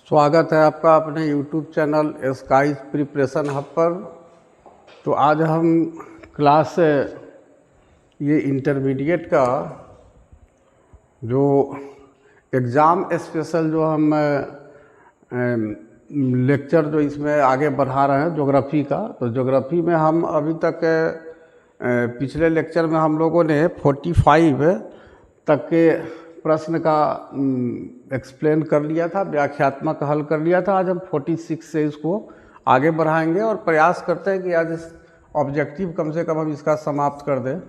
स्वागत है आपका अपने YouTube channel Sky's Preparation Hub पर। तो आज हम क्लास ये इंटरमीडिएट का जो एग्ज़ाम स्पेशल जो हम लेक्चर जो इसमें आगे बढ़ा रहे हैं ज्योग्राफी का। तो ज्योग्राफी में हम अभी तक पिछले लेक्चर में हम लोगों ने 45 तक के प्रश्न का एक्सप्लेन कर लिया था, व्याख्यात्मक हल कर लिया था। आज हम 46 से इसको आगे बढ़ाएंगे और प्रयास करते हैं कि आज इस ऑब्जेक्टिव कम से कम हम इसका समाप्त कर दें।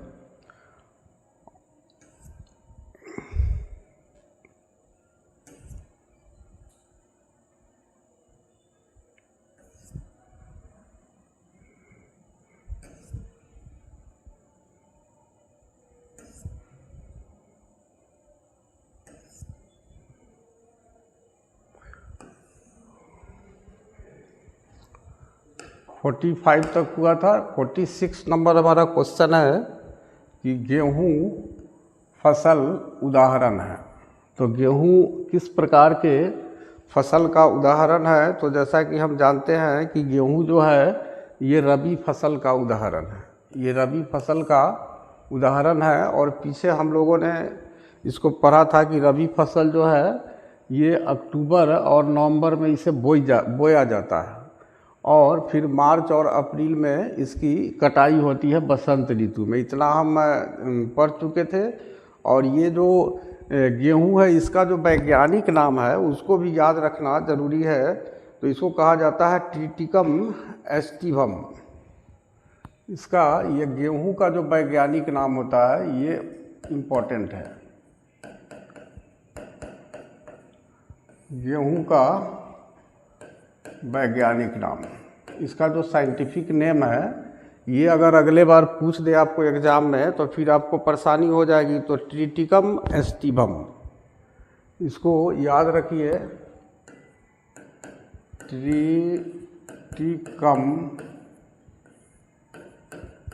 फोर्टी 45 तक हुआ था। 46 नंबर हमारा क्वेश्चन है कि गेहूँ फसल उदाहरण है। तो गेहूँ किस प्रकार के फसल का उदाहरण है? तो जैसा कि हम जानते हैं कि गेहूँ जो है ये रबी फसल का उदाहरण है। ये रबी फसल का उदाहरण है और पीछे हम लोगों ने इसको पढ़ा था कि रबी फसल जो है ये अक्टूबर और नवंबर में इसे बोया जाता है और फिर मार्च और अप्रैल में इसकी कटाई होती है बसंत ऋतु में। इतना हम पढ़ चुके थे। और ये जो गेहूं है इसका जो वैज्ञानिक नाम है उसको भी याद रखना ज़रूरी है। तो इसको कहा जाता है ट्रिटिकम एस्टिवम। इसका ये गेहूं का जो वैज्ञानिक नाम होता है ये इम्पोर्टेंट है। गेहूं का वैज्ञानिक नाम, इसका जो साइंटिफिक नेम है ये अगर अगले बार पूछ दे आपको एग्ज़ाम में तो फिर आपको परेशानी हो जाएगी। तो ट्रिटिकम एस्टिवम इसको याद रखिए। ट्रिटिकम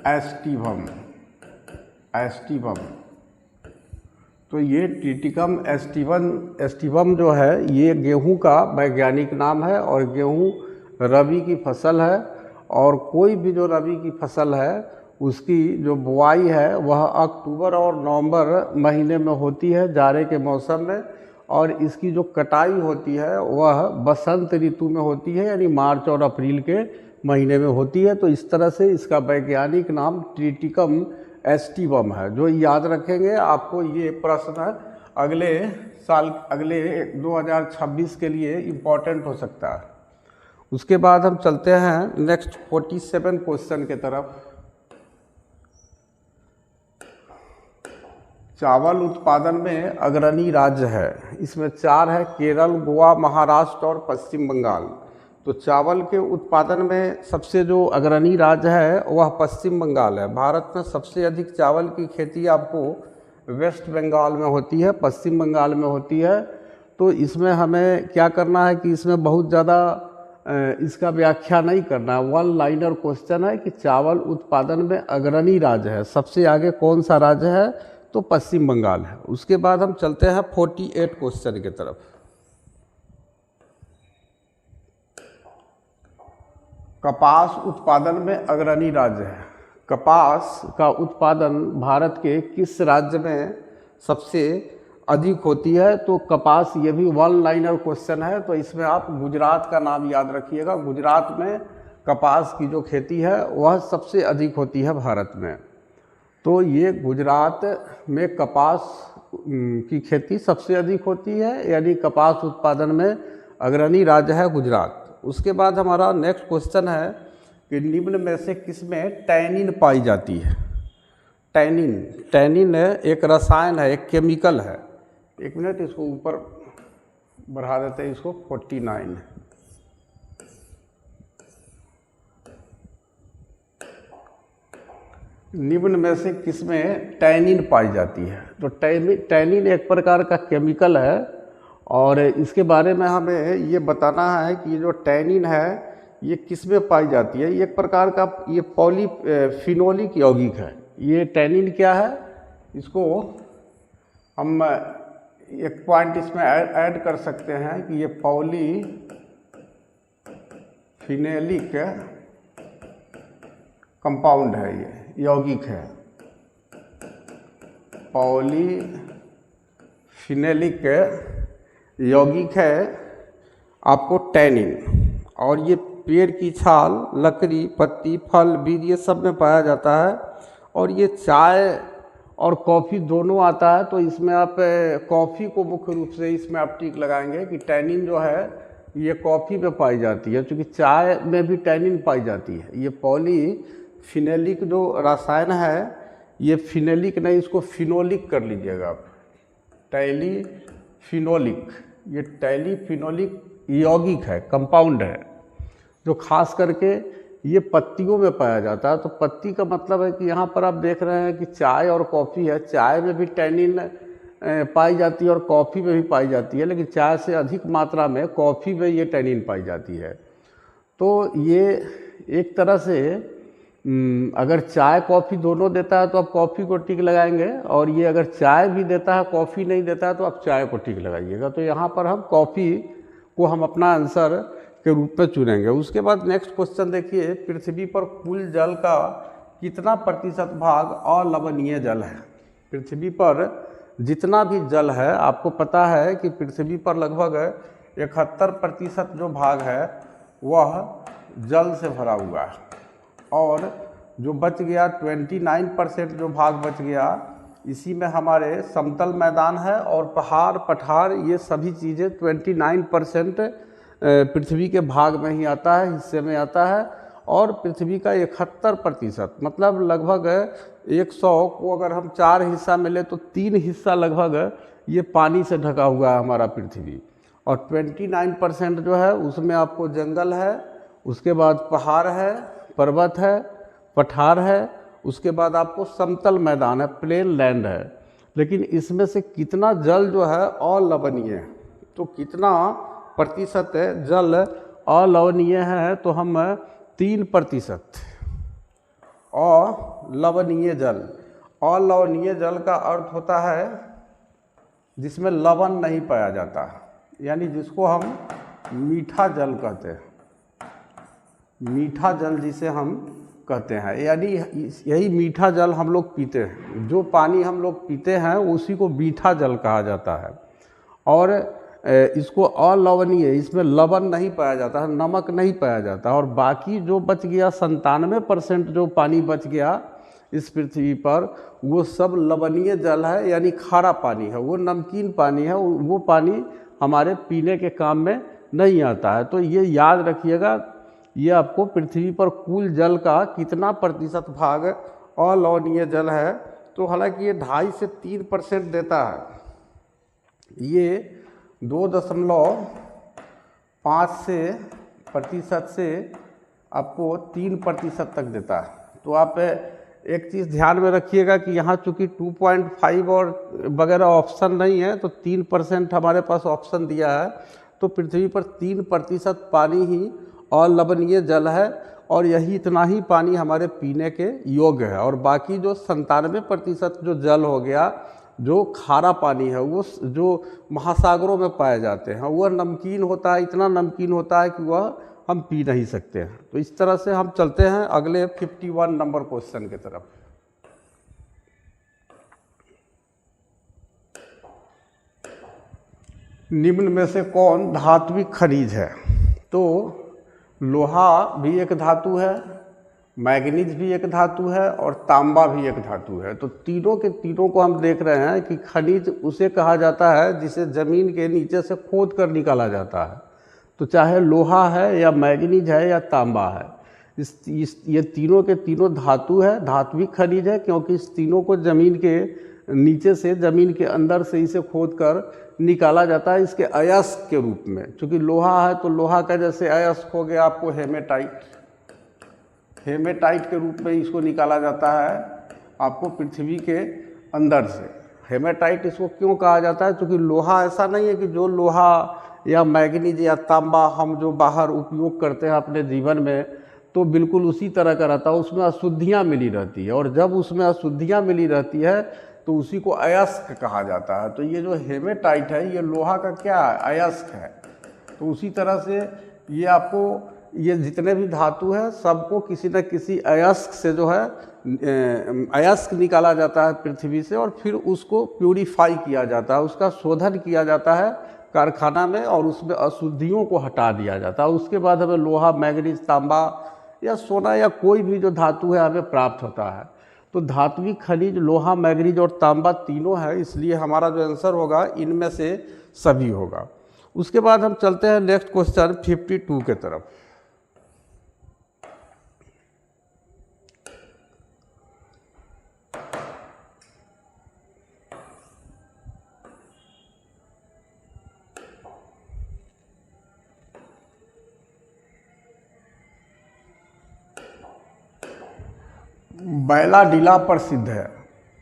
एस्टिवम तो ये ट्रिटिकम एस्टिवम जो है ये गेहूं का वैज्ञानिक नाम है और गेहूं रबी की फसल है। और कोई भी जो रबी की फसल है उसकी जो बुआई है वह अक्टूबर और नवंबर महीने में होती है जाड़े के मौसम में, और इसकी जो कटाई होती है वह बसंत ऋतु में होती है यानी मार्च और अप्रैल के महीने में होती है। तो इस तरह से इसका वैज्ञानिक नाम ट्रिटिकम एस्टिवम है। जो याद रखेंगे आपको ये प्रश्न अगले साल 2026 के लिए इम्पोर्टेंट हो सकता है। उसके बाद हम चलते हैं नेक्स्ट 47 क्वेश्चन के तरफ। चावल उत्पादन में अग्रणी राज्य है, इसमें 4 है, केरल, गोवा, महाराष्ट्र और पश्चिम बंगाल। तो चावल के उत्पादन में सबसे जो अग्रणी राज्य है वह पश्चिम बंगाल है। भारत में सबसे अधिक चावल की खेती आपको वेस्ट बंगाल में होती है, पश्चिम बंगाल में होती है। तो इसमें हमें क्या करना है कि इसमें बहुत ज़्यादा इसका व्याख्या नहीं करना है। 1 लाइनर क्वेश्चन है कि चावल उत्पादन में अग्रणी राज्य है, सबसे आगे कौन सा राज्य है? तो पश्चिम बंगाल है। उसके बाद हम चलते हैं 48 क्वेश्चन की तरफ। कपास उत्पादन में अग्रणी राज्य है। कपास का उत्पादन भारत के किस राज्य में सबसे अधिक होती है? तो कपास ये भी 1 लाइनर क्वेश्चन है। तो इसमें आप गुजरात का नाम याद रखिएगा। गुजरात में कपास की जो खेती है वह सबसे अधिक होती है भारत में। तो ये गुजरात में कपास की खेती सबसे अधिक होती है यानी कपास उत्पादन में अग्रणी राज्य है गुजरात। उसके बाद हमारा नेक्स्ट क्वेश्चन है कि निम्न में से किसमें टैनिन पाई जाती है? टैनिन एक रसायन है, एक केमिकल है। एक मिनट इसको ऊपर बढ़ा देते हैं, इसको 49। निम्न में से किसमें टैनिन पाई जाती है? तो टैनिन एक प्रकार का केमिकल है और इसके बारे में हमें ये बताना है कि जो टैनिन है ये किस में पाई जाती है। ये एक प्रकार का ये पॉलीफिनोलिक यौगिक है। ये टैनिन क्या है? इसको हम एक पॉइंट इसमें ऐड कर सकते हैं कि ये पॉलीफिनेलिक कंपाउंड है, ये यौगिक है, पॉलीफिनेलिक यौगिक है आपको टैनिन। और ये पेड़ की छाल, लकड़ी, पत्ती, फल, बीज ये सब में पाया जाता है। और ये चाय और कॉफ़ी दोनों आता है, तो इसमें आप कॉफ़ी को मुख्य रूप से इसमें आप टिक लगाएंगे कि टैनिन जो है ये कॉफ़ी में पाई जाती है, क्योंकि चाय में भी टैनिन पाई जाती है। ये पॉलीफिनेलिक जो रसायन है, ये फिनेलिक नहीं, इसको फिनोलिक कर लीजिएगा आप, टैलीफिनोलिक। ये टैलीफिनोलिक यौगिक है, कंपाउंड है, जो खास करके ये पत्तियों में पाया जाता है। तो पत्ती का मतलब है कि यहाँ पर आप देख रहे हैं कि चाय और कॉफ़ी है, चाय में भी टैनिन पाई जाती है और कॉफ़ी में भी पाई जाती है, लेकिन चाय से अधिक मात्रा में कॉफ़ी में ये टैनिन पाई जाती है। तो ये एक तरह से अगर चाय कॉफ़ी दोनों देता है तो आप कॉफ़ी को टिक लगाएंगे, और ये अगर चाय भी देता है कॉफ़ी नहीं देता है तो आप चाय को टिक लगाइएगा। तो यहाँ पर हम कॉफ़ी को हम अपना आंसर के रूप में चुनेंगे। उसके बाद नेक्स्ट क्वेश्चन देखिए, पृथ्वी पर कुल जल का कितना प्रतिशत भाग अलवणीय जल है? पृथ्वी पर जितना भी जल है, आपको पता है कि पृथ्वी पर लगभग 71% जो भाग है वह जल से भरा हुआ है, और जो बच गया 29% जो भाग बच गया, इसी में हमारे समतल मैदान है और पहाड़ पठार, ये सभी चीज़ें 29% पृथ्वी के भाग में ही आता है, हिस्से में आता है। और पृथ्वी का 71% मतलब लगभग 100 को अगर हम 4 हिस्सा में ले तो 3 हिस्सा लगभग ये पानी से ढका हुआ है हमारा पृथ्वी। और 29% जो है उसमें आपको जंगल है, उसके बाद पहाड़ है, पर्वत है, पठार है, उसके बाद आपको समतल मैदान है, प्लेन लैंड है। लेकिन इसमें से कितना जल जो है अलवणीय है, तो कितना प्रतिशत जल अलवणीय है, तो हम 3% अलवणीय जल। अलवणीय जल का अर्थ होता है जिसमें लवण नहीं पाया जाता, यानी जिसको हम मीठा जल कहते हैं, मीठा जल जिसे हम कहते हैं, यानी यही मीठा जल हम लोग पीते हैं। जो पानी हम लोग पीते हैं उसी को मीठा जल कहा जाता है। और इसको अलवणीय, इसमें लवण नहीं पाया जाता है, नमक नहीं पाया जाता। और बाकी जो बच गया 97% जो पानी बच गया इस पृथ्वी पर, वो सब लवणीय जल है, यानी खारा पानी है, वो नमकीन पानी है, वो पानी हमारे पीने के काम में नहीं आता है। तो ये याद रखिएगा, ये आपको पृथ्वी पर कुल जल का कितना प्रतिशत भाग अलवणीय जल है। तो हालांकि ये 2.5 से 3% देता है, ये 2.5 से प्रतिशत से आपको 3% तक देता है। तो आप एक चीज़ ध्यान में रखिएगा कि यहाँ चूँकि 2.5 और वगैरह ऑप्शन नहीं है, तो 3% हमारे पास ऑप्शन दिया है। तो पृथ्वी पर 3% पानी ही अलवणीय जल है, और यही इतना ही पानी हमारे पीने के योग्य है। और बाकी जो 97% जो जल हो गया, जो खारा पानी है, वो जो महासागरों में पाए जाते हैं, वह नमकीन होता है, इतना नमकीन होता है कि वह हम पी नहीं सकते हैं। तो इस तरह से हम चलते हैं अगले 51 नंबर क्वेश्चन की तरफ। निम्न में से कौन धात्विक खनिज है? तो लोहा भी एक धातु है, मैग्नीज भी एक धातु है, और तांबा भी एक धातु है। तो तीनों के तीनों को हम देख रहे हैं कि खनिज उसे कहा जाता है जिसे ज़मीन के नीचे से खोद कर निकाला जाता है। तो चाहे लोहा है या मैग्नीज है या तांबा है, ये तीनों के तीनों धातु है, धात्विक खनिज है, क्योंकि इस तीनों को ज़मीन के नीचे से, ज़मीन के अंदर से इसे खोद कर निकाला जाता है इसके अयस्क के रूप में। चूँकि लोहा है तो लोहा का जैसे अयस्क हो गया आपको हेमेटाइट, हेमेटाइट के रूप में इसको निकाला जाता है आपको पृथ्वी के अंदर से। हेमेटाइट इसको क्यों कहा जाता है? क्योंकि लोहा ऐसा नहीं है कि जो लोहा या मैग्नीज या तांबा हम जो बाहर उपयोग करते हैं अपने जीवन में, तो बिल्कुल उसी तरह का रहता है, उसमें अशुद्धियाँ मिली रहती है। और जब उसमें अशुद्धियाँ मिली रहती है, तो उसी को अयस्क कहा जाता है। तो ये जो हेमेटाइट है ये लोहा का क्या है, अयस्क है। तो उसी तरह से ये आपको ये जितने भी धातु है सबको किसी न किसी अयस्क से जो है अयस्क निकाला जाता है पृथ्वी से, और फिर उसको प्यूरिफाई किया जाता है, उसका शोधन किया जाता है कारखाना में, और उसमें अशुद्धियों को हटा दिया जाता है। उसके बाद हमें लोहा, मैग्नीज, तांबा या सोना या कोई भी जो धातु है हमें प्राप्त होता है। तो धात्विक खनिज लोहा, मैग्नीज और तांबा तीनों है, इसलिए हमारा जो आंसर होगा इनमें से सभी होगा। उसके बाद हम चलते हैं नेक्स्ट क्वेश्चन 52 के तरफ। बैलाडीला प्रसिद्ध है,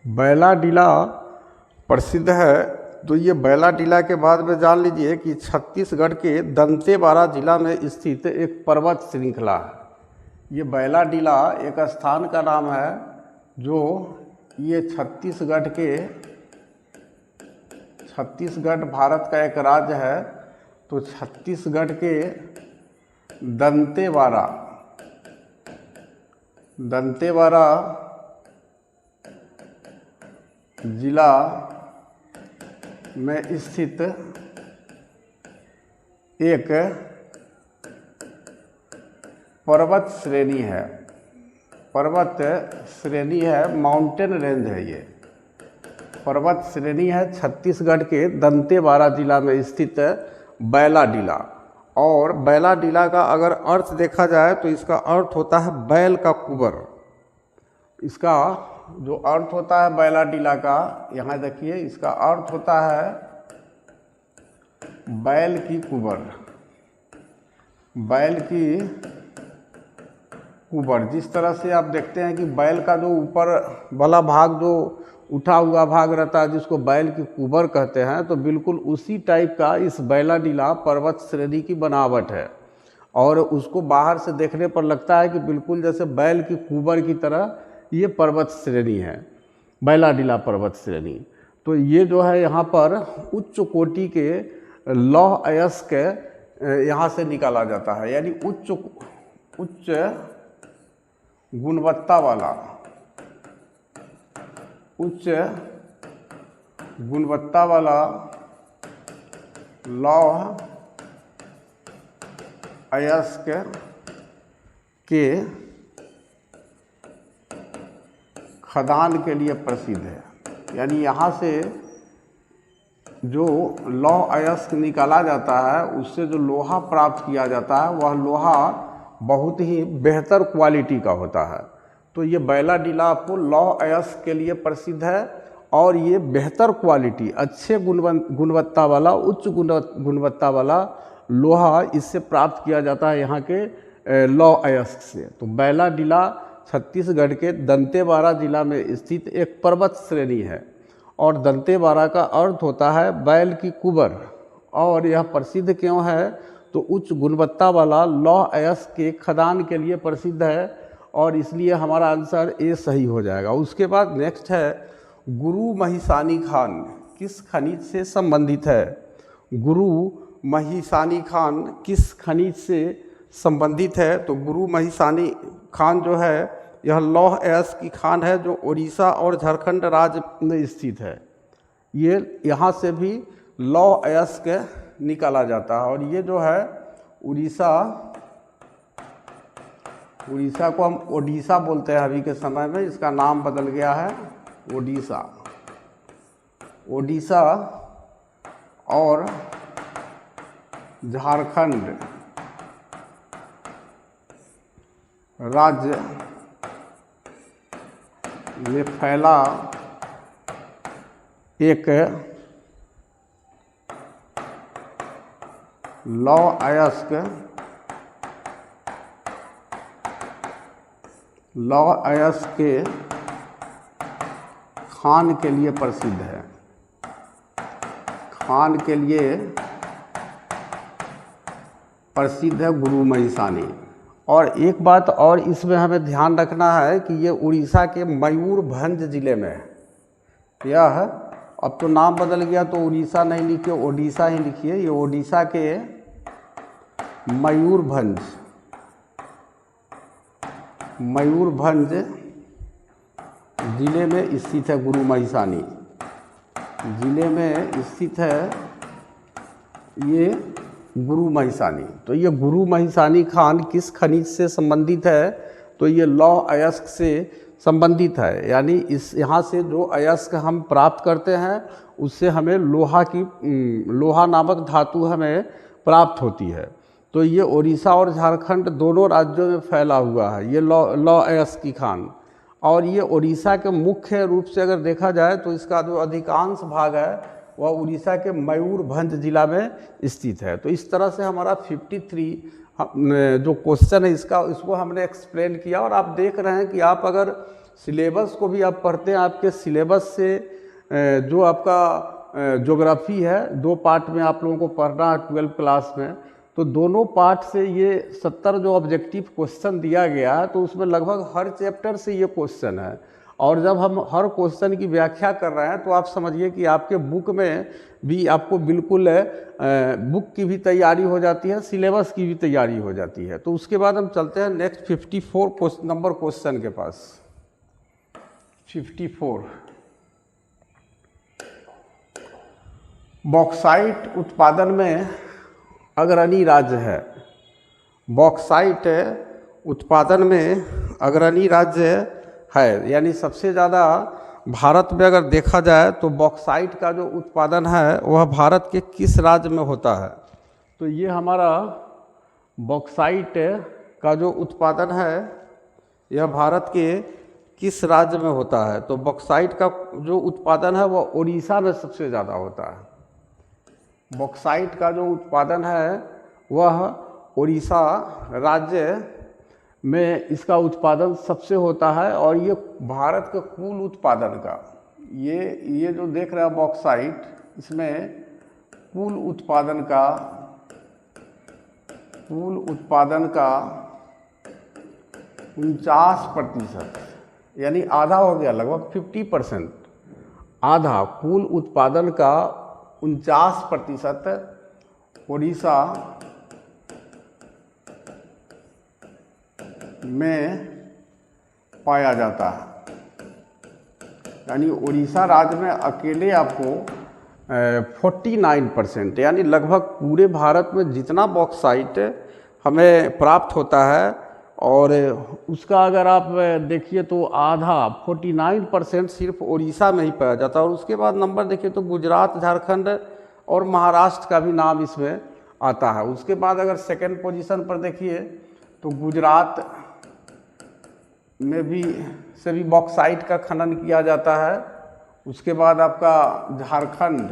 बैलाडीला प्रसिद्ध है। तो ये बैलाडीला के बाद में जान लीजिए कि छत्तीसगढ़ के दंतेवाड़ा जिला में स्थित एक पर्वत श्रृंखला है। ये बैलाडीला एक स्थान का नाम है जो ये छत्तीसगढ़ भारत का एक राज्य है। तो छत्तीसगढ़ के दंतेवाड़ा जिला में स्थित एक पर्वत श्रेणी है, माउंटेन रेंज है। ये पर्वत श्रेणी है छत्तीसगढ़ के दंतेवाड़ा जिला में स्थित बैलाडीला। और बैलाडीला का अगर अर्थ देखा जाए तो इसका अर्थ होता है बैल का कुबर। इसका जो अर्थ होता है बैलाडीला का, यहाँ देखिए, इसका अर्थ होता है बैल की कुबर, बैल की कुबर। जिस तरह से आप देखते हैं कि बैल का जो ऊपर वाला भाग जो उठा हुआ भाग रहता है जिसको बैल की कुबर कहते हैं, तो बिल्कुल उसी टाइप का इस बैलाडीला पर्वत श्रेणी की बनावट है। और उसको बाहर से देखने पर लगता है कि बिल्कुल जैसे बैल की कुबर की तरह ये पर्वत श्रेणी है, बैलाडीला पर्वत श्रेणी। तो ये जो है यहाँ पर उच्च कोटि के लौह अयस्क यहाँ से निकाला जाता है, यानी उच्च गुणवत्ता वाला लौह अयस्क के खदान के लिए प्रसिद्ध है। यानी यहाँ से जो लौह अयस्क निकाला जाता है उससे जो लोहा प्राप्त किया जाता है वह लोहा बहुत ही बेहतर क्वालिटी का होता है। तो ये बैलाडीला आपको लौह अयस्क के लिए प्रसिद्ध है, और ये बेहतर क्वालिटी, अच्छे गुणवत्ता वाला, उच्च गुणवत्ता वाला लोहा इससे प्राप्त किया जाता है यहाँ के लौह अयस्क से। तो बैलाडीला छत्तीसगढ़ के दंतेवाड़ा जिला में स्थित एक पर्वत श्रेणी है, और दंतेवाड़ा का अर्थ होता है बैल की कुबर। और यह प्रसिद्ध क्यों है, तो उच्च गुणवत्ता वाला लौह अयस्क के खदान के लिए प्रसिद्ध है, और इसलिए हमारा आंसर ए सही हो जाएगा। उसके बाद नेक्स्ट है गुरु महिसानी खान किस खनिज से संबंधित है। गुरु महिसानी खान किस खनिज से संबंधित है। तो गुरु महिसानी खान जो है यह लौह अयस्क की खान है जो उड़ीसा और झारखंड राज्य में स्थित है। ये यहाँ से भी लौह अयस्क निकाला जाता है, और ये जो है उड़ीसा को हम ओडिशा बोलते हैं अभी के समय में, इसका नाम बदल गया है ओडिशा और झारखंड राज्य में फैला एक लौह अयस्क के खान के लिए प्रसिद्ध है। खान के लिए प्रसिद्ध है गुरु महिसानी। और एक बात और इसमें हमें ध्यान रखना है कि ये उड़ीसा के मयूरभंज जिले में है। यह है। अब तो नाम बदल गया तो उड़ीसा नहीं लिखिए, ओडिशा ही लिखिए। ये ओडिशा के मयूरभंज जिले में स्थित है। गुरु महिसानी जिले में स्थित है ये गुरु महिसानी। तो ये गुरु महिसानी खान किस खनिज से संबंधित है? तो ये लौह अयस्क से संबंधित है। यानी इस यहाँ से जो अयस्क हम प्राप्त करते हैं उससे हमें लोहा नामक धातु हमें प्राप्त होती है। तो ये उड़ीसा और झारखंड दोनों राज्यों में फैला हुआ है ये लौह अयस्क की खान। और ये उड़ीसा के मुख्य रूप से अगर देखा जाए तो इसका जो अधिकांश भाग है वह उड़ीसा के मयूरभंज जिला में स्थित है। तो इस तरह से हमारा 53 जो क्वेश्चन है इसको हमने एक्सप्लेन किया। और आप देख रहे हैं कि आप अगर सिलेबस को भी आप पढ़ते हैं, आपके सिलेबस से जो आपका ज्योग्राफी है 2 पार्ट में आप लोगों को पढ़ना है 12th क्लास में, तो दोनों पार्ट से ये 70 जो ऑब्जेक्टिव क्वेश्चन दिया गया है तो उसमें लगभग हर चैप्टर से ये क्वेश्चन है। और जब हम हर क्वेश्चन की व्याख्या कर रहे हैं तो आप समझिए कि आपके बुक में भी आपको बिल्कुल बुक की भी तैयारी हो जाती है, सिलेबस की भी तैयारी हो जाती है। तो उसके बाद हम चलते हैं नेक्स्ट 54 नंबर क्वेश्चन के पास। 54 बॉक्साइट उत्पादन में अग्रणी राज्य है। बॉक्साइट उत्पादन में अग्रणी राज्य है, यानी सबसे ज़्यादा भारत में अगर देखा जाए तो बॉक्साइट का जो उत्पादन है वह भारत के किस राज्य में होता है? तो ये हमारा बॉक्साइट का जो उत्पादन है यह भारत के किस राज्य में होता है? तो बॉक्साइट का जो उत्पादन है वह उड़ीसा में सबसे ज़्यादा होता है। बॉक्साइट का जो उत्पादन है वह उड़ीसा राज्य में इसका उत्पादन सबसे होता है। और ये भारत के कुल उत्पादन का ये जो देख रहे हैं बॉक्साइट, इसमें कुल उत्पादन का 49%, यानी आधा हो गया, लगभग 50%। आधा कुल उत्पादन का 49% उड़ीसा में पाया जाता है। यानी उड़ीसा राज्य में अकेले आपको 49%, यानी लगभग पूरे भारत में जितना बॉक्साइट हमें प्राप्त होता है और उसका अगर आप देखिए तो आधा 49% सिर्फ उड़ीसा में ही पाया जाता है। और उसके बाद नंबर देखिए तो गुजरात, झारखंड और महाराष्ट्र का भी नाम इसमें आता है। उसके बाद अगर सेकंड पोजीशन पर देखिए तो गुजरात में भी सभी बॉक्साइट का खनन किया जाता है। उसके बाद आपका झारखंड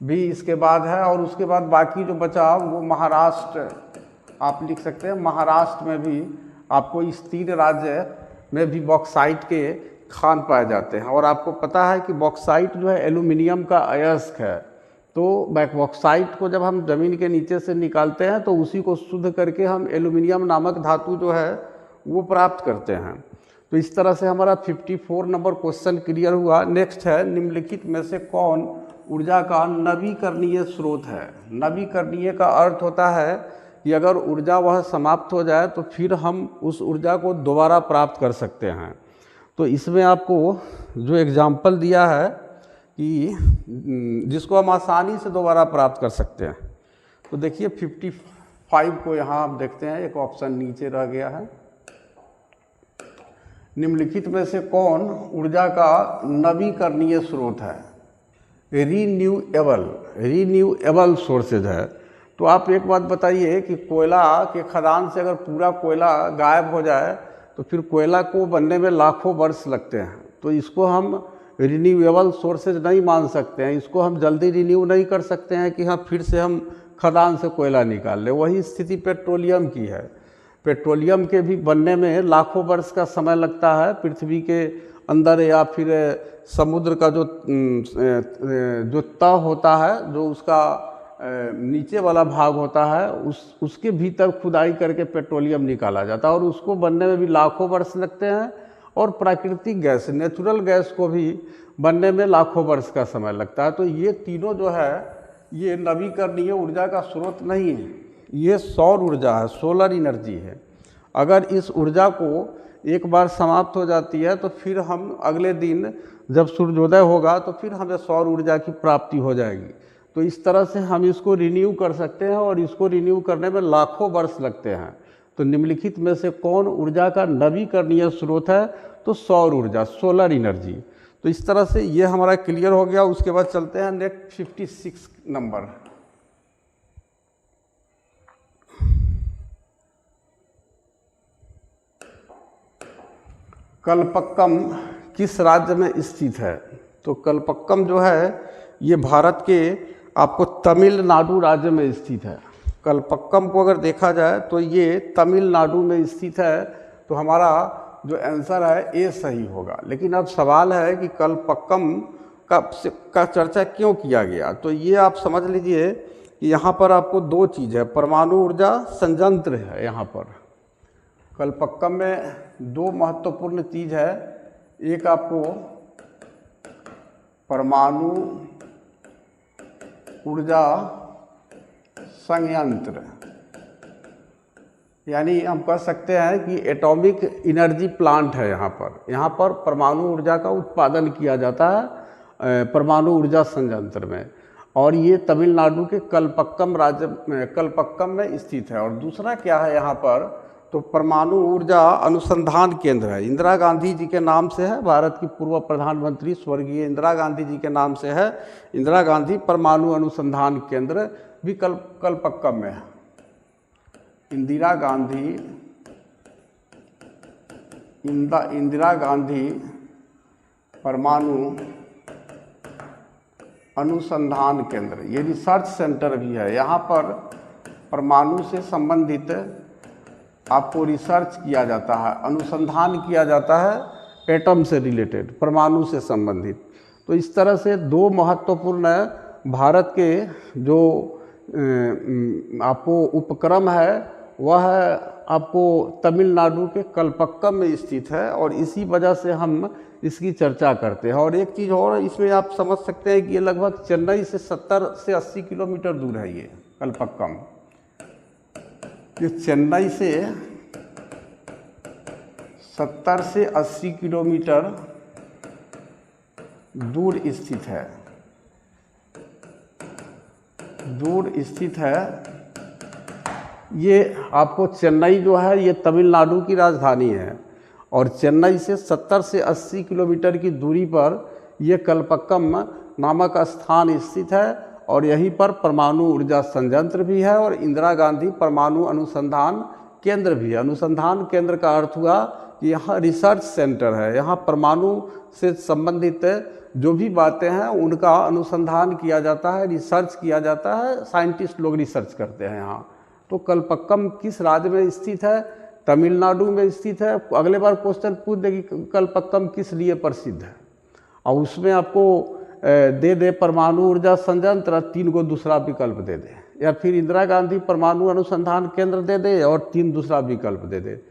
भी इसके बाद है। और उसके बाद बाकी जो बचा वो महाराष्ट्र आप लिख सकते हैं। महाराष्ट्र में भी आपको इस 3 राज्य में भी बॉक्साइट के खान पाए जाते हैं। और आपको पता है कि बॉक्साइट जो है एल्यूमिनियम का अयस्क है। तो बॉक्साइट को जब हम ज़मीन के नीचे से निकालते हैं तो उसी को शुद्ध करके हम एल्यूमिनियम नामक धातु जो है वो प्राप्त करते हैं। तो इस तरह से हमारा 54 नंबर क्वेश्चन क्लियर हुआ। नेक्स्ट है, निम्नलिखित में से कौन ऊर्जा का नवीकरणीय स्रोत है? नवीकरणीय का अर्थ होता है कि अगर ऊर्जा वह समाप्त हो जाए तो फिर हम उस ऊर्जा को दोबारा प्राप्त कर सकते हैं। तो इसमें आपको जो एग्जाम्पल दिया है कि जिसको हम आसानी से दोबारा प्राप्त कर सकते हैं, तो देखिए 55 को यहाँ आप देखते हैं, एक ऑप्शन नीचे रह गया है। निम्नलिखित में से कौन ऊर्जा का नवीकरणीय स्रोत है? रीन्यूएबल सोर्सेज है। तो आप एक बात बताइए कि कोयला के खदान से अगर पूरा कोयला गायब हो जाए तो फिर कोयला को बनने में लाखों वर्ष लगते हैं। तो इसको हम रिन्यूएबल सोर्सेज नहीं मान सकते हैं। इसको हम जल्दी रिन्यू नहीं कर सकते हैं कि हाँ फिर से हम खदान से कोयला निकाल लें। वही स्थिति पेट्रोलियम की है। पेट्रोलियम के भी बनने में लाखों वर्ष का समय लगता है। पृथ्वी के अंदर या फिर समुद्र का जो तह होता है, जो उसका नीचे वाला भाग होता है, उसके भीतर खुदाई करके पेट्रोलियम निकाला जाता है और उसको बनने में भी लाखों वर्ष लगते हैं। और प्राकृतिक गैस, नेचुरल गैस को भी बनने में लाखों वर्ष का समय लगता है। तो ये तीनों जो है ये नवीकरणीय ऊर्जा का स्रोत नहीं है, ये सौर ऊर्जा है, सोलर एनर्जी है। अगर इस ऊर्जा को एक बार समाप्त हो जाती है तो फिर हम अगले दिन जब सूर्योदय होगा तो फिर हमें सौर ऊर्जा की प्राप्ति हो जाएगी। तो इस तरह से हम इसको रिन्यू कर सकते हैं और इसको रिन्यू करने में लाखों वर्ष लगते हैं। तो निम्नलिखित में से कौन ऊर्जा का नवीकरणीय स्रोत है? तो सौर ऊर्जा, सोलर एनर्जी। तो इस तरह से ये हमारा क्लियर हो गया। उसके बाद चलते हैं नेक्स्ट 56 नंबर। कल्पक्कम किस राज्य में स्थित है? तो कल्पक्कम जो है ये भारत के आपको तमिलनाडु राज्य में स्थित है। कल्पक्कम को अगर देखा जाए तो ये तमिलनाडु में स्थित है। तो हमारा जो आंसर है ए सही होगा। लेकिन अब सवाल है कि कल्पक्कम का चर्चा क्यों किया गया? तो ये आप समझ लीजिए कि यहाँ पर आपको दो चीज़ है, परमाणु ऊर्जा संयंत्र है। यहाँ पर कल्पक्कम में दो महत्वपूर्ण चीज़ है। एक आपको परमाणु ऊर्जा संयंत्र, यानी हम कह सकते हैं कि एटॉमिक एनर्जी प्लांट है। यहाँ पर परमाणु ऊर्जा का उत्पादन किया जाता है परमाणु ऊर्जा संयंत्र में, और ये तमिलनाडु के कल्पक्कम राज्य में, कल्पक्कम में स्थित है। और दूसरा क्या है यहाँ पर? तो परमाणु ऊर्जा अनुसंधान केंद्र है। इंदिरा गांधी जी के नाम से है, भारत की पूर्व प्रधानमंत्री स्वर्गीय इंदिरा गांधी जी के नाम से है। इंदिरा गांधी परमाणु अनुसंधान केंद्र भी कल्पक्कम में है। इंदिरा गांधी परमाणु अनुसंधान केंद्र, ये रिसर्च सेंटर भी है। यहाँ पर परमाणु से संबंधित आपको रिसर्च किया जाता है, अनुसंधान किया जाता है एटम से रिलेटेड, परमाणु से संबंधित। तो इस तरह से दो महत्वपूर्ण भारत के जो आपको उपक्रम है वह आपको तमिलनाडु के कल्पक्कम में स्थित है, और इसी वजह से हम इसकी चर्चा करते हैं। और एक चीज़ और इसमें आप समझ सकते हैं कि ये लगभग चेन्नई से 70 से 80 किलोमीटर दूर है ये कल्पक्कम। ये चेन्नई से 70 से 80 किलोमीटर दूर स्थित है। ये आपको चेन्नई जो है ये तमिलनाडु की राजधानी है, और चेन्नई से 70 से 80 किलोमीटर की दूरी पर यह कल्पक्कम नामक स्थान स्थित है। और यहीं पर परमाणु ऊर्जा संयंत्र भी है और इंदिरा गांधी परमाणु अनुसंधान केंद्र भी है। अनुसंधान केंद्र का अर्थ हुआ कि यहाँ रिसर्च सेंटर है, यहाँ परमाणु से संबंधित जो भी बातें हैं उनका अनुसंधान किया जाता है, रिसर्च किया जाता है, साइंटिस्ट लोग रिसर्च करते हैं यहाँ। तो कल्पक्कम किस राज्य में स्थित है? तमिलनाडु में स्थित है। अगले बार क्वेश्चन पूछ दे कि कल्पक्कम किस लिए प्रसिद्ध है, और उसमें आपको दे दे परमाणु ऊर्जा संयंत्र, 3 को दूसरा विकल्प दे दे, या फिर इंदिरा गांधी परमाणु अनुसंधान केंद्र दे दे और 3 दूसरा विकल्प दे दे।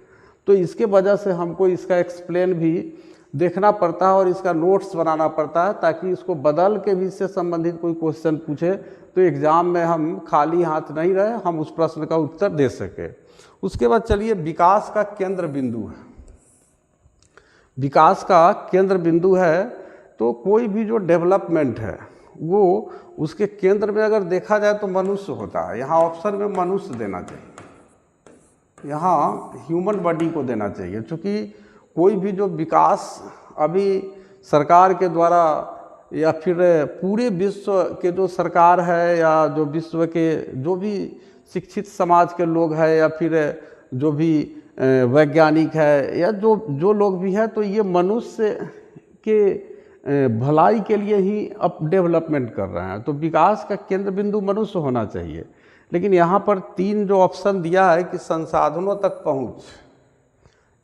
तो इसके वजह से हमको इसका एक्सप्लेन भी देखना पड़ता है और इसका नोट्स बनाना पड़ता है, ताकि इसको बदल के भी इससे संबंधित कोई क्वेश्चन पूछे तो एग्ज़ाम में हम खाली हाथ नहीं रहे, हम उस प्रश्न का उत्तर दे सके। उसके बाद चलिए विकास का केंद्र बिंदु है। विकास का केंद्र बिंदु है तो कोई भी जो डेवलपमेंट है वो उसके केंद्र में अगर देखा जाए तो मनुष्य होता है। यहाँ ऑप्शन में मनुष्य देना चाहिए, यहाँ ह्यूमन बॉडी को देना चाहिए, क्योंकि कोई भी जो विकास अभी सरकार के द्वारा या फिर पूरे विश्व के जो सरकार है या जो विश्व के जो भी शिक्षित समाज के लोग हैं या फिर जो भी वैज्ञानिक है या जो लोग भी हैं, तो ये मनुष्य के भलाई के लिए ही अब डेवलपमेंट कर रहे हैं। तो विकास का केंद्र बिंदु मनुष्य होना चाहिए। लेकिन यहाँ पर 3 जो ऑप्शन दिया है कि संसाधनों तक पहुँच,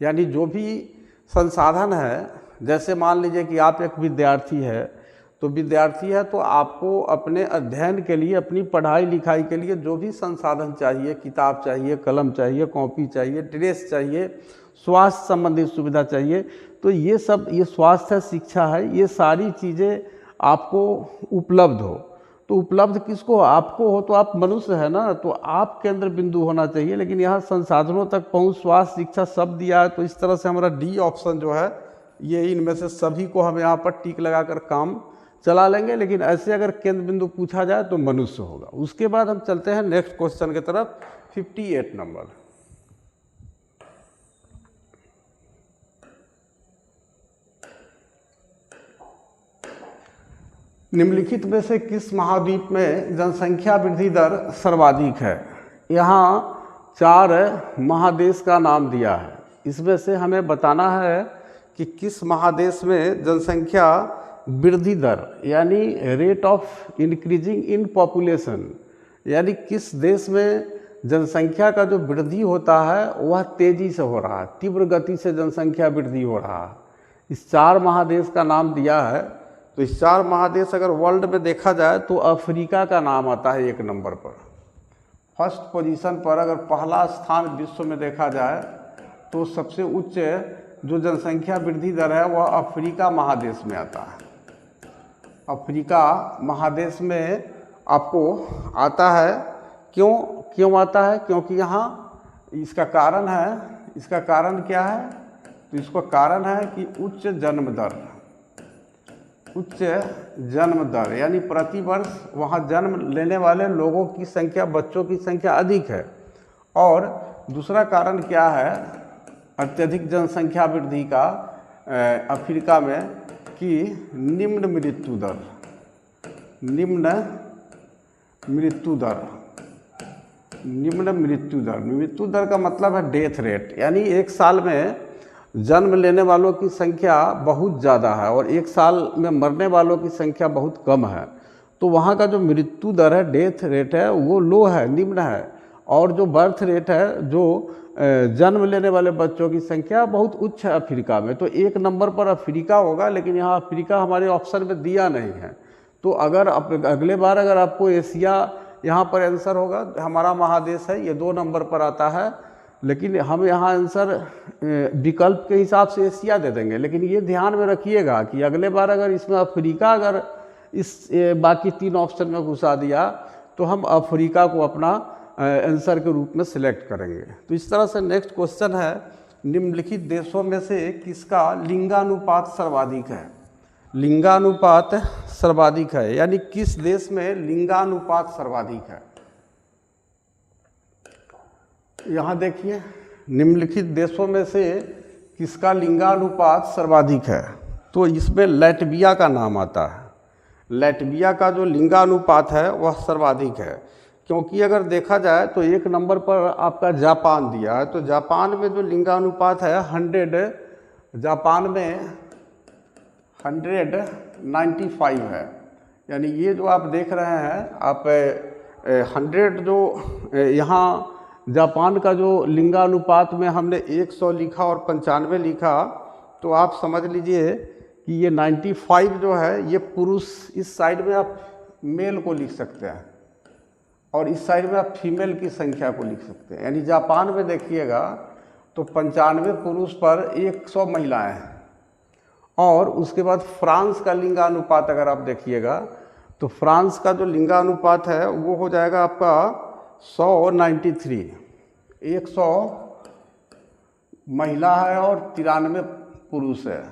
यानी जो भी संसाधन है, जैसे मान लीजिए कि आप एक विद्यार्थी है तो विद्यार्थी है तो आपको अपने अध्ययन के लिए, अपनी पढ़ाई लिखाई के लिए जो भी संसाधन चाहिए, किताब चाहिए, कलम चाहिए, कॉपी चाहिए, ड्रेस चाहिए, स्वास्थ्य संबंधी सुविधा चाहिए, तो ये सब, ये स्वास्थ्य शिक्षा है, ये सारी चीज़ें आपको उपलब्ध हो। तो उपलब्ध किसको, आपको हो, तो आप मनुष्य है ना, तो आप केंद्र बिंदु होना चाहिए। लेकिन यहाँ संसाधनों तक पहुँच, स्वास्थ्य शिक्षा सब दिया है, तो इस तरह से हमारा डी ऑप्शन जो है ये इनमें से सभी को हम यहाँ पर टिक लगाकर काम चला लेंगे। लेकिन ऐसे अगर केंद्र बिंदु पूछा जाए तो मनुष्य होगा। उसके बाद हम चलते हैं नेक्स्ट क्वेश्चन की तरफ, 58 नंबर। निम्नलिखित में से किस महाद्वीप में जनसंख्या वृद्धि दर सर्वाधिक है? यहाँ 4 महादेश का नाम दिया है, इसमें से हमें बताना है कि किस महादेश में जनसंख्या वृद्धि दर यानी rate of increasing in population, यानी किस देश में जनसंख्या का जो वृद्धि होता है वह तेज़ी से हो रहा है, तीव्र गति से जनसंख्या वृद्धि हो रहा है। इस 4 महादेश का नाम दिया है। तो इस 4 महादेश अगर वर्ल्ड में देखा जाए तो अफ्रीका का नाम आता है 1 नंबर पर, फर्स्ट पोजीशन पर। अगर पहला स्थान विश्व में देखा जाए तो सबसे उच्च जो जनसंख्या वृद्धि दर है वह अफ्रीका महादेश में आता है। अफ्रीका महादेश में आपको आता है। क्यों आता है? क्योंकि यहाँ इसका कारण है, इसका कारण क्या है? तो इसका कारण है कि उच्च जन्म दर यानी प्रति वर्ष वहाँ जन्म लेने वाले लोगों की संख्या, बच्चों की संख्या अधिक है। और दूसरा कारण क्या है अत्यधिक जनसंख्या वृद्धि का अफ्रीका में कि निम्न मृत्यु दर का मतलब है डेथ रेट, यानी एक साल में जन्म लेने वालों की संख्या बहुत ज़्यादा है और एक साल में मरने वालों की संख्या बहुत कम है। तो वहाँ का जो मृत्यु दर है, डेथ रेट है, वो लो है, निम्न है। और जो बर्थ रेट है, जो जन्म लेने वाले बच्चों की संख्या बहुत उच्च है अफ्रीका में। तो 1 नंबर पर अफ्रीका होगा, लेकिन यहाँ अफ्रीका हमारे ऑप्शन में दिया नहीं है। तो अगर अगले बार अगर आपको एशिया यहाँ पर आंसर होगा, हमारा महादेश है, ये 2 नंबर पर आता है, लेकिन हम यहाँ आंसर विकल्प के हिसाब से एशिया दे देंगे। लेकिन ये ध्यान में रखिएगा कि अगले बार अगर इसमें अफ्रीका अगर इस बाकी 3 ऑप्शन में घुसा दिया तो हम अफ्रीका को अपना आंसर के रूप में सिलेक्ट करेंगे। तो इस तरह से नेक्स्ट क्वेश्चन है, निम्नलिखित देशों में से किसका लिंगानुपात सर्वाधिक है? लिंगानुपात सर्वाधिक है, यानी किस देश में लिंगानुपात सर्वाधिक है? यहाँ देखिए, निम्नलिखित देशों में से किसका लिंगानुपात सर्वाधिक है? तो इसमें लैटविया का नाम आता है। लैटविया का जो लिंगानुपात है वह सर्वाधिक है, क्योंकि अगर देखा जाए तो 1 नंबर पर आपका जापान दिया है। तो जापान में जो लिंगानुपात है 100, जापान में 195 है। यानी ये जो आप देख रहे हैं, आप 100 जो यहाँ जापान का जो लिंगानुपात में हमने 100 लिखा और 95 लिखा, तो आप समझ लीजिए कि ये 95 जो है ये पुरुष, इस साइड में आप मेल को लिख सकते हैं और इस साइड में आप फीमेल की संख्या को लिख सकते हैं। यानी जापान में देखिएगा तो 95 पुरुष पर 100 महिलाएं हैं। और उसके बाद फ्रांस का लिंगानुपात अगर आप देखिएगा तो फ्रांस का जो लिंगानुपात है वो हो जाएगा आपका 193, 100 महिला है और 93 पुरुष है।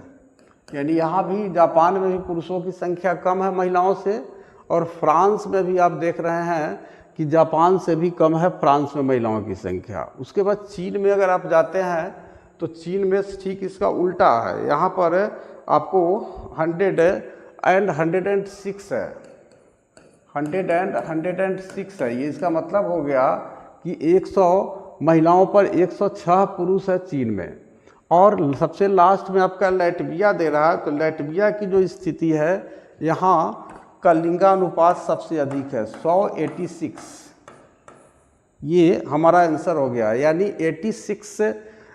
यानी यहाँ भी जापान में भी पुरुषों की संख्या कम है महिलाओं से, और फ्रांस में भी आप देख रहे हैं कि जापान से भी कम है फ्रांस में महिलाओं की संख्या। उसके बाद चीन में अगर आप जाते हैं तो चीन में ठीक इसका उल्टा है, यहाँ पर आपको 100 and 106 है, 100 and 106 है। ये इसका मतलब हो गया कि 100 महिलाओं पर 106 पुरुष है चीन में। और सबसे लास्ट में आपका लैटविया दे रहा है, तो लैटविया की जो स्थिति है यहाँ का लिंगानुपात सबसे अधिक है, 186। ये हमारा आंसर हो गया, यानी 86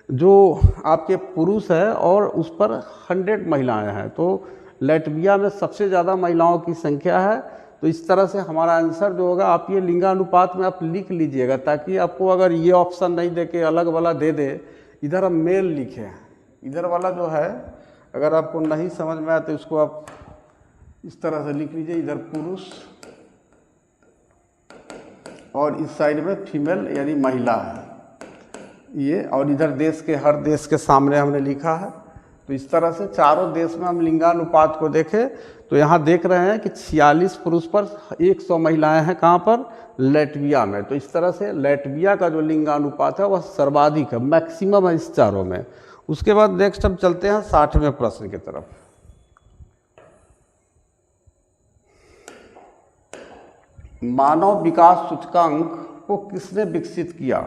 जो आपके पुरुष है और उस पर 100 महिलाएं हैं। तो लैटविया में सबसे ज़्यादा महिलाओं की संख्या है। तो इस तरह से हमारा आंसर जो होगा, आप ये लिंगानुपात में आप लिख लीजिएगा, ताकि आपको अगर ये ऑप्शन नहीं दे के अलग वाला दे दे, इधर हम मेल लिखे, इधर वाला जो है अगर आपको नहीं समझ में आए तो इसको आप इस तरह से लिख लीजिए, इधर पुरुष और इस साइड में फीमेल यानी महिला है ये, और इधर देश के, हर देश के सामने हमने लिखा है। तो इस तरह से चारों देश में हम लिंगानुपात को देखें तो यहाँ देख रहे हैं कि 46 पुरुष पर 100 महिलाएं हैं, कहाँ पर, लैटविया में। तो इस तरह से लैटविया का जो लिंगानुपात है वह सर्वाधिक है, मैक्सिमम है इस चारों में। उसके बाद नेक्स्ट हम चलते हैं 60वें प्रश्न की तरफ। मानव विकास सूचकांक को किसने विकसित किया?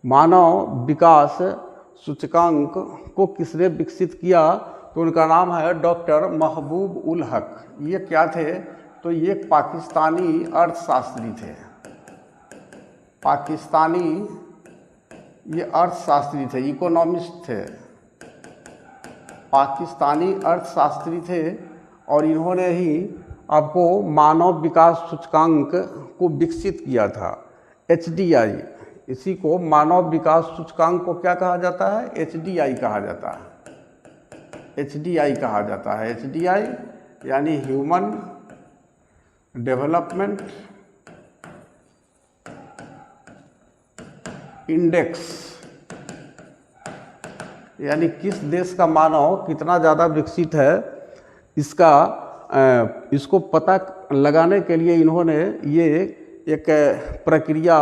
मानव विकास सूचकांक को किसने विकसित किया? तो उनका नाम है डॉक्टर महबूब उल हक। ये क्या थे? तो ये पाकिस्तानी अर्थशास्त्री थे। पाकिस्तानी ये अर्थशास्त्री थे, इकोनॉमिस्ट थे, पाकिस्तानी अर्थशास्त्री थे, और इन्होंने ही आपको मानव विकास सूचकांक को विकसित किया था, HDI। इसी को मानव विकास सूचकांक को क्या कहा जाता है? HDI कहा जाता है। HDI कहा जाता है। HDI यानी ह्यूमन डेवलपमेंट इंडेक्स, यानी किस देश का मानव कितना ज़्यादा विकसित है, इसको पता लगाने के लिए इन्होंने ये एक प्रक्रिया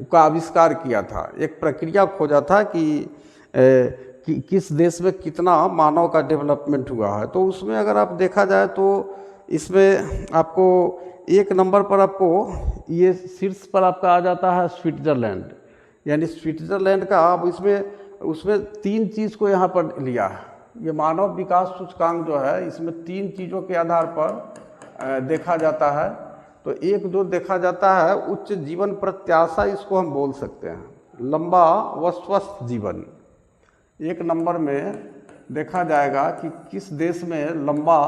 का आविष्कार किया था। एक प्रक्रिया खोजा था कि किस देश में कितना मानव का डेवलपमेंट हुआ है। तो उसमें अगर आप देखा जाए तो इसमें आपको 1 नंबर पर आपको ये शीर्ष पर आपका आ जाता है स्विट्ज़रलैंड, यानी स्विट्ज़रलैंड का। अब उसमें 3 चीज़ को यहाँ पर लिया है। ये मानव विकास सूचकांक जो है इसमें 3 चीज़ों के आधार पर देखा जाता है। तो एक जो देखा जाता है उच्च जीवन प्रत्याशा, इसको हम बोल सकते हैं, लंबा व स्वस्थ जीवन। 1 नंबर में देखा जाएगा कि किस देश में लंबा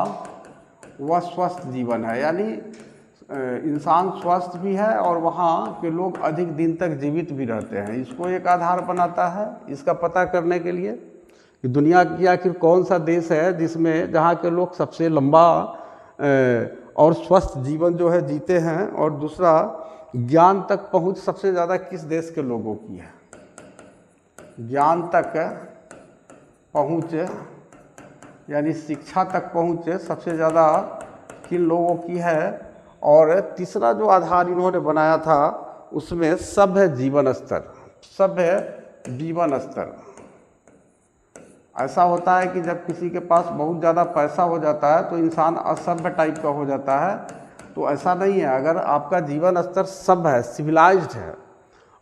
व स्वस्थ जीवन है, यानी इंसान स्वस्थ भी है और वहाँ के लोग अधिक दिन तक जीवित भी रहते हैं। इसको एक आधार बनाता है इसका पता करने के लिए कि दुनिया की आखिर कौन सा देश है जिसमें जहाँ के लोग सबसे लंबा और स्वस्थ जीवन जो है जीते हैं। और दूसरा, ज्ञान तक पहुँच सबसे ज़्यादा किस देश के लोगों की है? ज्ञान तक पहुँच यानी शिक्षा तक पहुँच सबसे ज़्यादा किन लोगों की है? और तीसरा जो आधार इन्होंने बनाया था उसमें सभ्य जीवन स्तर, सभ्य जीवन स्तर। ऐसा होता है कि जब किसी के पास बहुत ज़्यादा पैसा हो जाता है तो इंसान असभ्य टाइप का हो जाता है। तो ऐसा नहीं है, अगर आपका जीवन स्तर सभ्य है, सिविलाइज्ड है,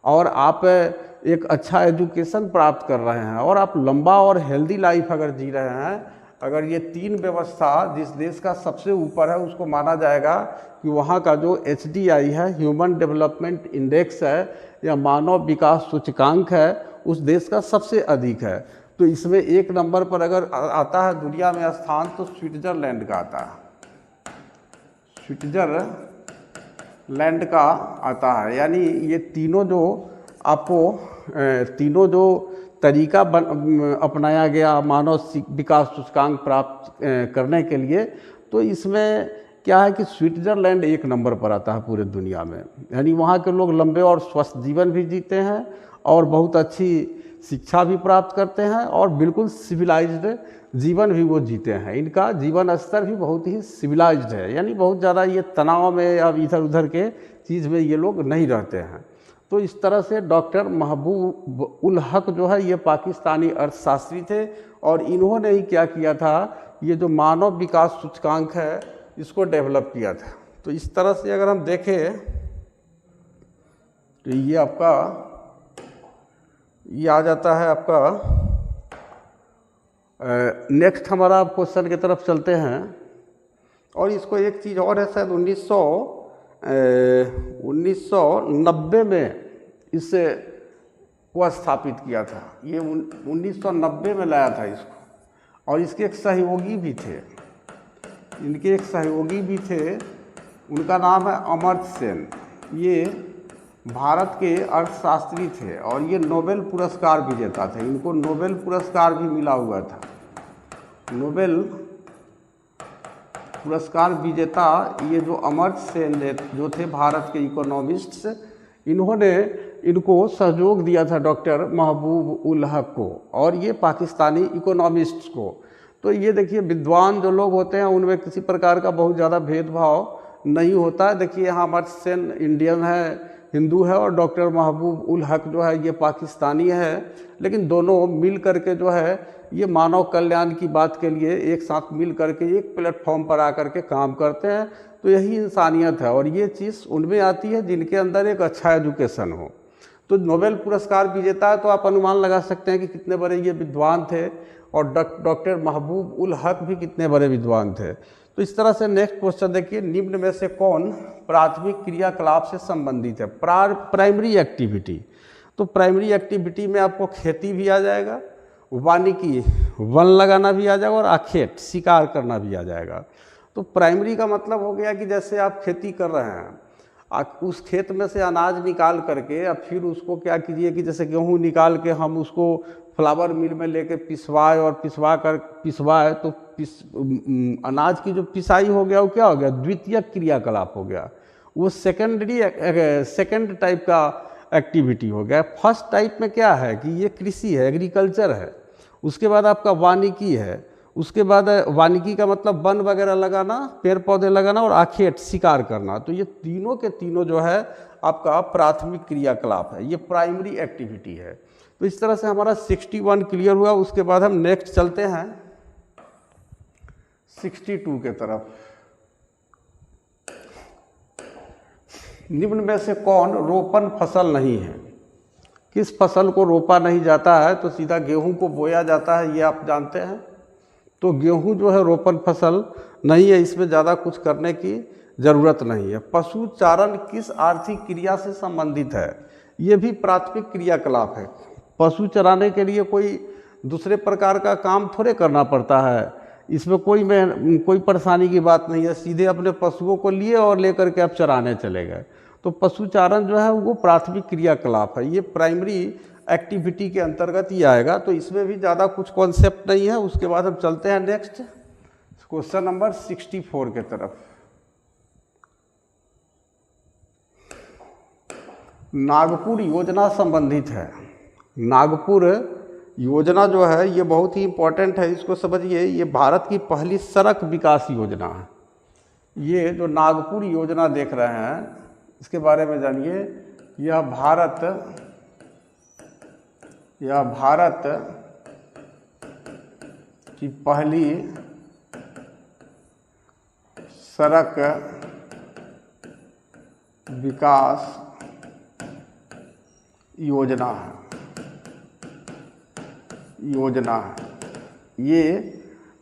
और आप एक अच्छा एजुकेशन प्राप्त कर रहे हैं और आप लंबा और हेल्दी लाइफ अगर जी रहे हैं, अगर ये 3 व्यवस्था जिस देश का सबसे ऊपर है उसको माना जाएगा कि वहाँ का जो HDI है, ह्यूमन डेवलपमेंट इंडेक्स है या मानव विकास सूचकांक है, उस देश का सबसे अधिक है। तो इसमें 1 नंबर पर अगर आता है दुनिया में स्थान तो स्विट्ज़रलैंड का आता है, स्विट्ज़रलैंड का आता है। यानी ये तीनों जो आपको तीनों जो तरीका अपनाया गया मानव विकास सूचकांक प्राप्त करने के लिए, तो इसमें क्या है कि स्विट्ज़रलैंड 1 नंबर पर आता है पूरे दुनिया में। यानी वहाँ के लोग लंबे और स्वस्थ जीवन भी जीते हैं और बहुत अच्छी शिक्षा भी प्राप्त करते हैं और बिल्कुल सिविलाइज्ड जीवन भी वो जीते हैं। इनका जीवन स्तर भी बहुत ही सिविलाइज्ड है, यानी बहुत ज़्यादा ये तनाव में अब इधर उधर के चीज़ में ये लोग नहीं रहते हैं। तो इस तरह से डॉक्टर महबूब उल हक जो है ये पाकिस्तानी अर्थशास्त्री थे और इन्होंने ही क्या किया था, ये जो मानव विकास सूचकांक है इसको डेवलप किया था। तो इस तरह से अगर हम देखें तो ये आपका ये आ जाता है आपका नेक्स्ट हमारा क्वेश्चन की तरफ चलते हैं। और इसको एक चीज़ और है, शायद 1990 में इसे वो स्थापित किया था। ये 1990 में लाया था इसको, और इसके एक सहयोगी भी थे, इनके एक सहयोगी भी थे, उनका नाम है अमर्त्य सेन। ये भारत के अर्थशास्त्री थे और ये नोबेल पुरस्कार विजेता थे, इनको नोबेल पुरस्कार भी मिला हुआ था। नोबेल पुरस्कार विजेता ये जो अमर्त्य सेन जो थे भारत के इकोनॉमिस्ट्स, इन्होंने इनको सहयोग दिया था डॉक्टर महबूब उल हक को और ये पाकिस्तानी इकोनॉमिस्ट्स को। तो ये देखिए विद्वान जो लोग होते हैं उनमें किसी प्रकार का बहुत ज़्यादा भेदभाव नहीं होता है। देखिए यहाँ अमर्त्य सेन इंडियन है, हिंदू है, और डॉक्टर महबूब उल हक जो है ये पाकिस्तानी है, लेकिन दोनों मिल करके जो है ये मानव कल्याण की बात के लिए एक साथ मिल करके एक प्लेटफॉर्म पर आकर के काम करते हैं। तो यही इंसानियत है और ये चीज़ उनमें आती है जिनके अंदर एक अच्छा एजुकेशन हो। तो नोबेल पुरस्कार विजेता है तो आप अनुमान लगा सकते हैं कि कितने बड़े ये विद्वान थे, और डॉक्टर महबूब उल हक भी कितने बड़े विद्वान थे। तो इस तरह से नेक्स्ट क्वेश्चन देखिए, निम्न में से कौन प्राथमिक क्रियाकलाप से संबंधित है? Primary activity. तो प्राइमरी एक्टिविटी में आपको खेती भी आ जाएगा, वानिकी वन लगाना भी आ जाएगा, और आखेट शिकार करना भी आ जाएगा। तो प्राइमरी का मतलब हो गया कि जैसे आप खेती कर रहे हैं, उस खेत में से अनाज निकाल करके अब फिर उसको क्या कीजिए कि जैसे गेहूँ निकाल के हम उसको फ्लावर मिल में लेके पिसवाए और पिसवाए तो अनाज की जो पिसाई हो गया वो क्या हो गया? द्वितीय क्रियाकलाप हो गया, वो सेकंड टाइप का एक्टिविटी हो गया। फर्स्ट टाइप में क्या है कि ये कृषि है, एग्रीकल्चर है। उसके बाद आपका वानिकी है, उसके बाद वानिकी का मतलब वन वगैरह लगाना, पेड़ पौधे लगाना, और आखेट शिकार करना। तो ये तीनों के तीनों जो है आपका प्राथमिक क्रियाकलाप है, ये प्राइमरी एक्टिविटी है। तो इस तरह से हमारा 61 क्लियर हुआ। उसके बाद हम नेक्स्ट चलते हैं 62 के तरफ। निम्न में से कौन रोपण फसल नहीं है? किस फसल को रोपा नहीं जाता है? तो सीधा गेहूं को बोया जाता है, ये आप जानते हैं। तो गेहूं जो है रोपण फसल नहीं है, इसमें ज़्यादा कुछ करने की ज़रूरत नहीं है। पशु चारण किस आर्थिक क्रिया से संबंधित है? ये भी प्राथमिक क्रियाकलाप है। पशु चराने के लिए कोई दूसरे प्रकार का काम थोड़े करना पड़ता है, इसमें कोई परेशानी की बात नहीं है। सीधे अपने पशुओं को लिए और लेकर के आप चराने चले गए। तो पशु चारण जो है वो प्राथमिक क्रियाकलाप है, ये प्राइमरी एक्टिविटी के अंतर्गत ही आएगा। तो इसमें भी ज़्यादा कुछ कॉन्सेप्ट नहीं है। उसके बाद हम चलते हैं नेक्स्ट क्वेश्चन नंबर 64 के तरफ। नागपुर योजना संबंधित है। नागपुर योजना जो है ये बहुत ही इम्पोर्टेंट है, इसको समझिए। ये भारत की पहली सड़क विकास योजना है। ये जो नागपुर योजना देख रहे हैं इसके बारे में जानिए। यह भारत की पहली सड़क विकास योजना है। ये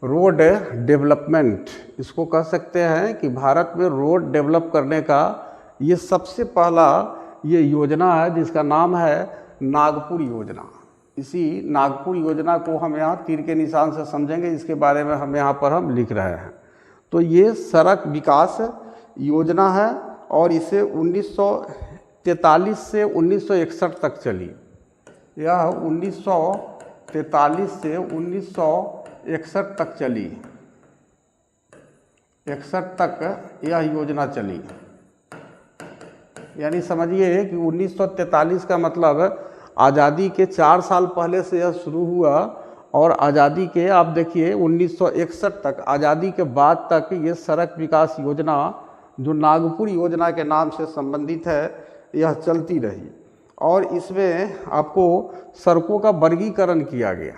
रोड डेवलपमेंट इसको कह सकते हैं कि भारत में रोड डेवलप करने का ये सबसे पहला ये योजना है, जिसका नाम है नागपुर योजना। इसी नागपुर योजना को हम यहाँ तीर के निशान से समझेंगे, इसके बारे में हम यहाँ पर हम लिख रहे हैं। तो ये सड़क विकास योजना है और इसे 1943 से 1961 तक चली। यह 1943 से 1961 तक चली, 61 तक यह योजना चली। यानी समझिए कि 1943 का मतलब आज़ादी के 4 साल पहले से यह शुरू हुआ और आज़ादी के आप देखिए 1961 तक, आज़ादी के बाद तक ये सड़क विकास योजना जो नागपुर योजना के नाम से संबंधित है यह चलती रही। और इसमें आपको सड़कों का वर्गीकरण किया गया।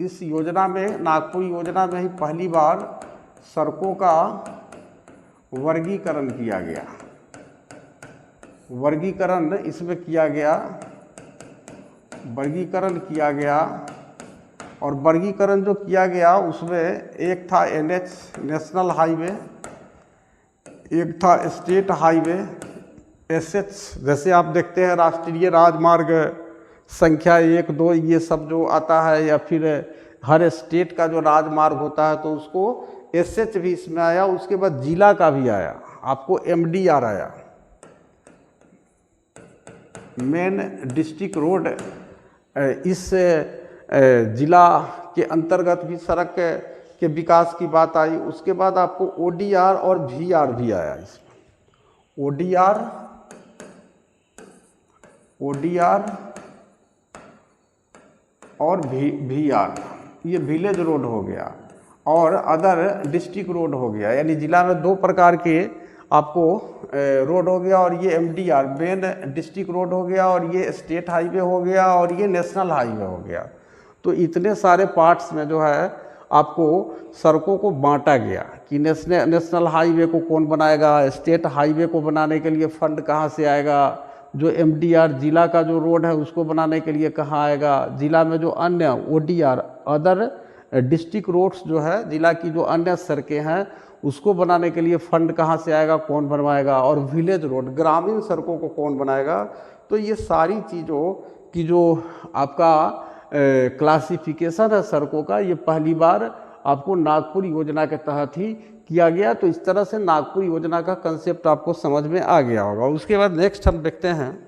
इस योजना में, नागपुर योजना में ही पहली बार सड़कों का वर्गीकरण किया गया। वर्गीकरण इसमें किया गया, और वर्गीकरण जो किया गया उसमें एक था NH नेशनल हाईवे, एक था स्टेट हाईवे, SH जैसे आप देखते हैं राष्ट्रीय राजमार्ग संख्या 1, 2 ये सब जो आता है, या फिर हर स्टेट का जो राजमार्ग होता है तो उसको एसएच भी इसमें आया, उसके बाद जिला का भी आया, आपको एमडीआर आया, मेन डिस्ट्रिक्ट रोड। इस जिला के अंतर्गत भी सड़क के विकास की बात आई। उसके बाद आपको ओडीआर और वीआर भी आया इसमें, ओडीआर और वीआर, ये विलेज रोड हो गया और अदर डिस्ट्रिक्ट रोड हो गया, यानी जिला में दो प्रकार के आपको रोड हो गया, और ये एमडीआर मेन डिस्ट्रिक्ट रोड हो गया, और ये स्टेट हाईवे हो गया, और ये नेशनल हाईवे हो गया। तो इतने सारे पार्ट्स में जो है आपको सड़कों को बांटा गया कि नेशनल हाईवे को कौन बनाएगा, स्टेट हाईवे को बनाने के लिए फंड कहाँ से आएगा, जो एमडीआर जिला का जो रोड है उसको बनाने के लिए कहाँ आएगा, जिला में जो अन्य ओडीआर अदर डिस्ट्रिक्ट रोड्स जो है जिला की जो अन्य सड़कें हैं उसको बनाने के लिए फंड कहाँ से आएगा, कौन बनवाएगा, और विलेज रोड ग्रामीण सड़कों को कौन बनाएगा। तो ये सारी चीज़ों की जो आपका क्लासिफिकेशन है सड़कों का, ये पहली बार आपको नागपुर योजना के तहत ही किया गया। तो इस तरह से नागपुर योजना का कंसेप्ट आपको समझ में आ गया होगा। उसके बाद नेक्स्ट हम देखते हैं,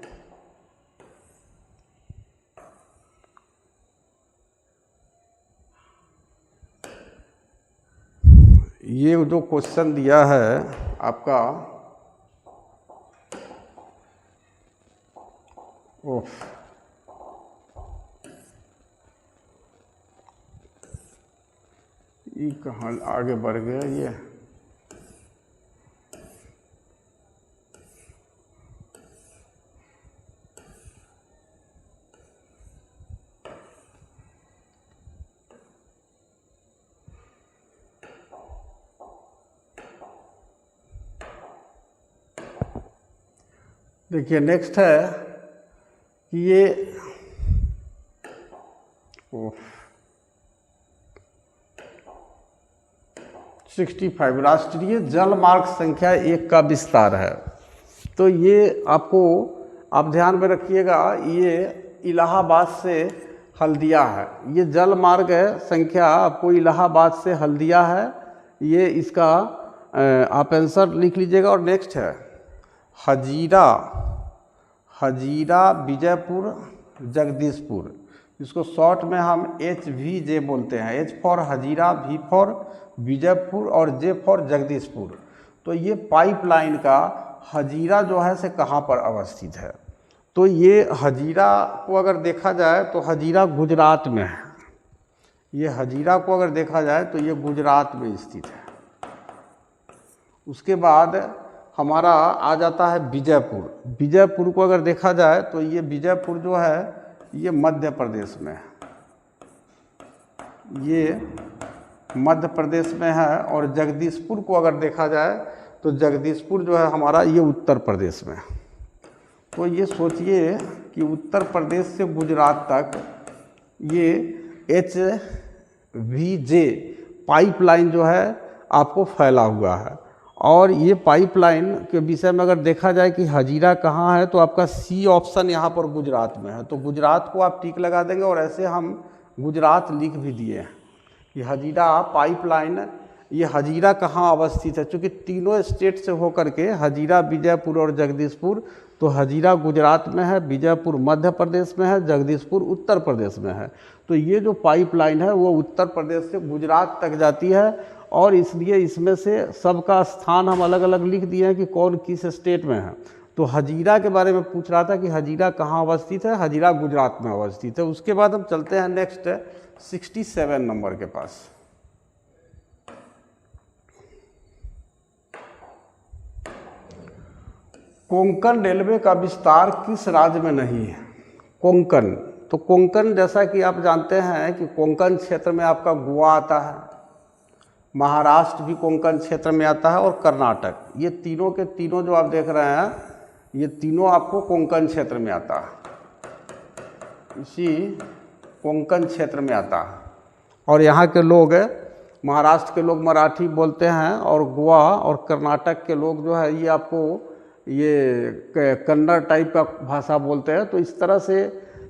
ये जो क्वेश्चन दिया है आपका, ये कहाँ आगे बढ़ गया ये, देखिए नेक्स्ट है कि ये 65 राष्ट्रीय जल मार्ग संख्या 1 का विस्तार है। तो ये आपको आप ध्यान में रखिएगा, ये इलाहाबाद से हल्दिया है, ये जल मार्ग संख्या आपको इलाहाबाद से हल्दिया है, ये इसका आप आंसर लिख लीजिएगा। और नेक्स्ट है हजीरा विजयपुर जगदीशपुर, इसको शॉर्ट में हम HVJ बोलते हैं, H for Hazira, V for Vijaypur और J फॉर जगदीशपुर। तो ये पाइपलाइन का हजीरा जो है से कहाँ पर अवस्थित है, तो ये हजीरा को अगर देखा जाए तो हजीरा गुजरात में है, ये हजीरा को अगर देखा जाए तो ये गुजरात में स्थित है। उसके बाद हमारा आ जाता है विजयपुर, विजयपुर को अगर देखा जाए तो ये विजयपुर जो है ये मध्य प्रदेश में है, ये मध्य प्रदेश में है। और जगदीशपुर को अगर देखा जाए तो जगदीशपुर जो है हमारा ये उत्तर प्रदेश में है। तो ये सोचिए कि उत्तर प्रदेश से गुजरात तक ये HVJ पाइपलाइन जो है आपको फैला हुआ है। और ये पाइपलाइन के विषय में अगर देखा जाए कि हजीरा कहाँ है, तो आपका C ऑप्शन यहाँ पर गुजरात में है, तो गुजरात को आप टिक लगा देंगे। और ऐसे हम गुजरात लिख भी दिए हैं कि हजीरा पाइपलाइन, ये हजीरा कहाँ अवस्थित है, चूँकि तीनों स्टेट से होकर के हजीरा, विजयपुर और जगदीशपुर, तो हजीरा गुजरात में है, विजयपुर मध्य प्रदेश में है, जगदीशपुर उत्तर प्रदेश में है। तो ये जो पाइपलाइन है वो उत्तर प्रदेश से गुजरात तक जाती है। और इसलिए इसमें से सबका स्थान हम अलग अलग लिख दिए हैं कि कौन किस स्टेट में है। तो हजीरा के बारे में पूछ रहा था कि हजीरा कहाँ अवस्थित है, हजीरा गुजरात में अवस्थित है। उसके बाद हम चलते हैं नेक्स्ट 67 नंबर के पास। कोंकण रेलवे का विस्तार किस राज्य में नहीं है? कोंकण, तो कोंकण जैसा कि आप जानते हैं कि कोंकण क्षेत्र में आपका गोवा आता है, महाराष्ट्र भी कोंकण क्षेत्र में आता है, और कर्नाटक, ये तीनों के तीनों जो आप देख रहे हैं ये तीनों आपको कोंकण क्षेत्र में आता है, इसी कोंकण क्षेत्र में आता है। और यहाँ के लोग, महाराष्ट्र के लोग मराठी बोलते हैं, और गोवा और कर्नाटक के लोग जो है ये आपको ये कन्नड़ टाइप का भाषा बोलते हैं। तो इस तरह से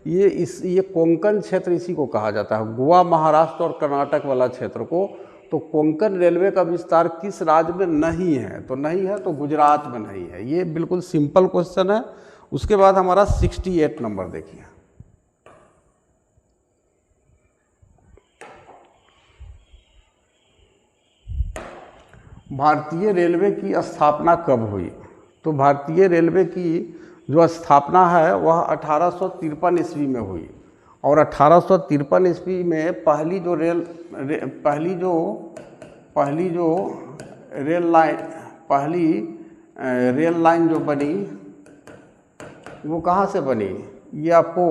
ये कोंकण क्षेत्र इसी को कहा जाता है, गोवा, महाराष्ट्र और कर्नाटक वाला क्षेत्र को। तो कोंकण रेलवे का विस्तार किस राज्य में नहीं है? तो नहीं है तो गुजरात में नहीं है। ये बिल्कुल सिंपल क्वेश्चन है। उसके बाद हमारा 68 नंबर देखिए, भारतीय रेलवे की स्थापना कब हुई? तो भारतीय रेलवे की जो स्थापना है वह 1853 ईस्वी में हुई। और 1853 ईस्वी में पहली जो रेल लाइन जो बनी वो कहाँ से बनी? ये आपको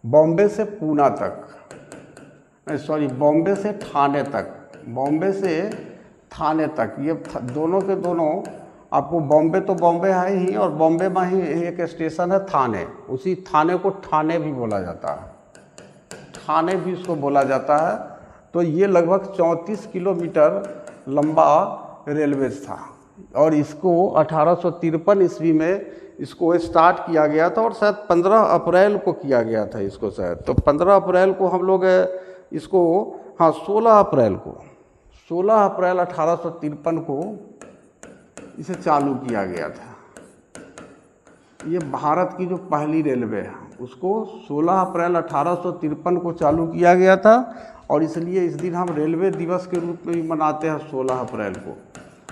बॉम्बे से पूना तक, बॉम्बे से ठाणे तक, बॉम्बे से ठाणे तक, ये दोनों के दोनों आपको, बॉम्बे तो बॉम्बे है ही, और बॉम्बे में ही एक स्टेशन है थाने, उसी थाने को ठाणे भी बोला जाता है, ठाणे भी उसको बोला जाता है। तो ये लगभग 34 किलोमीटर लंबा रेलवे था और इसको 1853 ईस्वी में इसको स्टार्ट किया गया था और शायद 15 अप्रैल को किया गया था इसको शायद। तो 15 अप्रैल को हम लोग इसको, हाँ 16 अप्रैल 1853 को इसे चालू किया गया था। ये भारत की जो पहली रेलवे है उसको 16 अप्रैल 1853 को चालू किया गया था और इसलिए इस दिन हम रेलवे दिवस के रूप में भी मनाते हैं 16 अप्रैल को।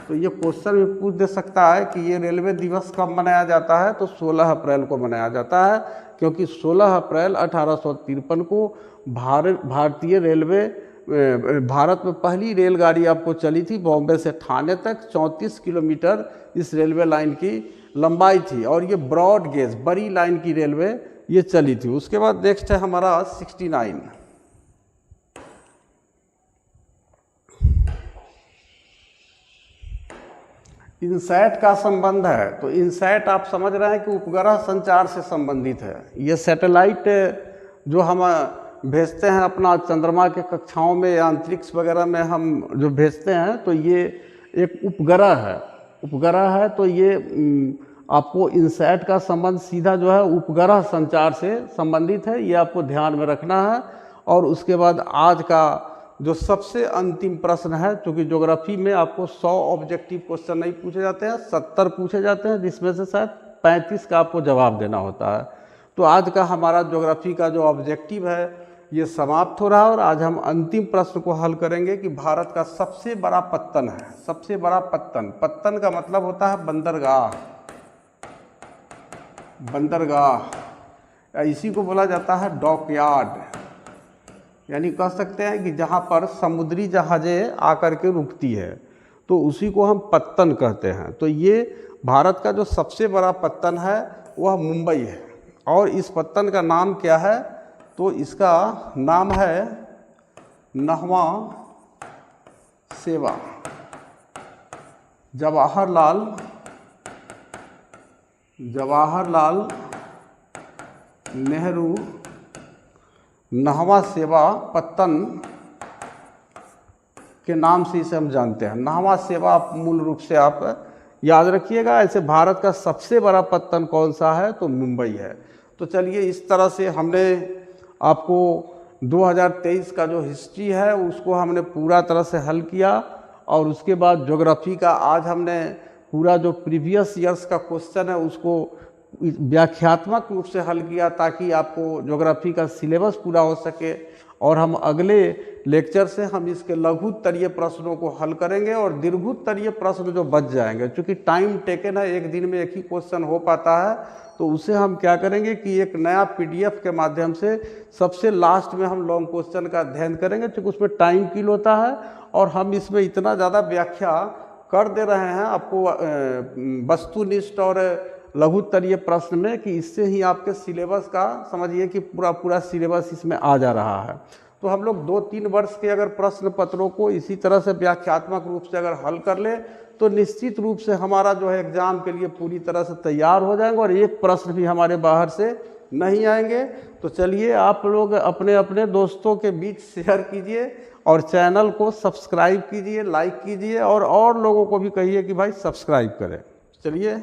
तो ये क्वेश्चन भी पूछ दे सकता है कि ये रेलवे दिवस कब मनाया जाता है? तो 16 अप्रैल को मनाया जाता है, क्योंकि 16 अप्रैल 1853 को भारतीय रेलवे, भारत में पहली रेलगाड़ी आपको चली थी बॉम्बे से ठाणे तक। 34 किलोमीटर इस रेलवे लाइन की लंबाई थी और ये ब्रॉड गेज, बड़ी लाइन की रेलवे ये चली थी। उसके बाद नेक्स्ट है हमारा 69। इनसैट का संबंध है। तो इनसैट आप समझ रहे हैं कि उपग्रह संचार से संबंधित है। ये सैटेलाइट जो हम भेजते हैं अपना चंद्रमा के कक्षाओं में या अंतरिक्ष वगैरह में हम जो भेजते हैं, तो ये एक उपग्रह है। तो ये आपको इनसैट का संबंध सीधा जो है उपग्रह संचार से संबंधित है, ये आपको ध्यान में रखना है। और उसके बाद आज का जो सबसे अंतिम प्रश्न है, क्योंकि ज्योग्राफी में आपको 100 ऑब्जेक्टिव क्वेश्चन नहीं पूछे जाते हैं, 70 पूछे जाते हैं, जिसमें से शायद 35 का आपको जवाब देना होता है। तो आज का हमारा ज्योग्राफी का जो ऑब्जेक्टिव है ये समाप्त हो रहा है और आज हम अंतिम प्रश्न को हल करेंगे कि भारत का सबसे बड़ा पत्तन है। सबसे बड़ा पत्तन का मतलब होता है बंदरगाह, इसी को बोला जाता है डॉकयार्ड, यानी कह सकते हैं कि जहाँ पर समुद्री जहाज़ें आकर के रुकती है, तो उसी को हम पत्तन कहते हैं। तो ये भारत का जो सबसे बड़ा पत्तन है वह मुंबई है। और इस पत्तन का नाम क्या है? तो इसका नाम है नहवा सेवा। जवाहरलाल नेहरू नहवा सेवा पत्तन के नाम से इसे हम जानते हैं। नहवा सेवा मूल रूप से आप याद रखिएगा। ऐसे भारत का सबसे बड़ा पत्तन कौन सा है? तो मुंबई है। तो चलिए, इस तरह से हमने आपको 2023 का जो हिस्ट्री है उसको हमने पूरा तरह से हल किया और उसके बाद ज्योग्राफी का आज हमने पूरा जो प्रीवियस ईयर्स का क्वेश्चन है उसको व्याख्यात्मक रूप से हल किया ताकि आपको ज्योग्राफी का सिलेबस पूरा हो सके। और हम अगले लेक्चर से हम इसके लघुत्तरीय प्रश्नों को हल करेंगे और दीर्घोत्तरीय प्रश्न जो बच जाएंगे, क्योंकि टाइम टेकन है, एक दिन में एक ही क्वेश्चन हो पाता है, तो उसे हम क्या करेंगे कि एक नया PDF के माध्यम से सबसे लास्ट में हम लॉन्ग क्वेश्चन का अध्ययन करेंगे, क्योंकि उसमें टाइम किल होता है और हम इसमें इतना ज़्यादा व्याख्या कर दे रहे हैं आपको वस्तुनिष्ठ और लघुत्तरीय प्रश्न में कि इससे ही आपके सिलेबस का समझिए कि पूरा सिलेबस इसमें आ जा रहा है। तो हम लोग 2-3 वर्ष के अगर प्रश्न पत्रों को इसी तरह से व्याख्यात्मक रूप से अगर हल कर ले तो निश्चित रूप से हमारा जो है एग्ज़ाम के लिए पूरी तरह से तैयार हो जाएंगे और एक प्रश्न भी हमारे बाहर से नहीं आएंगे। तो चलिए, आप लोग अपने अपने दोस्तों के बीच शेयर कीजिए और चैनल को सब्सक्राइब कीजिए, लाइक कीजिए और लोगों को भी कहिए कि भाई सब्सक्राइब करें। चलिए।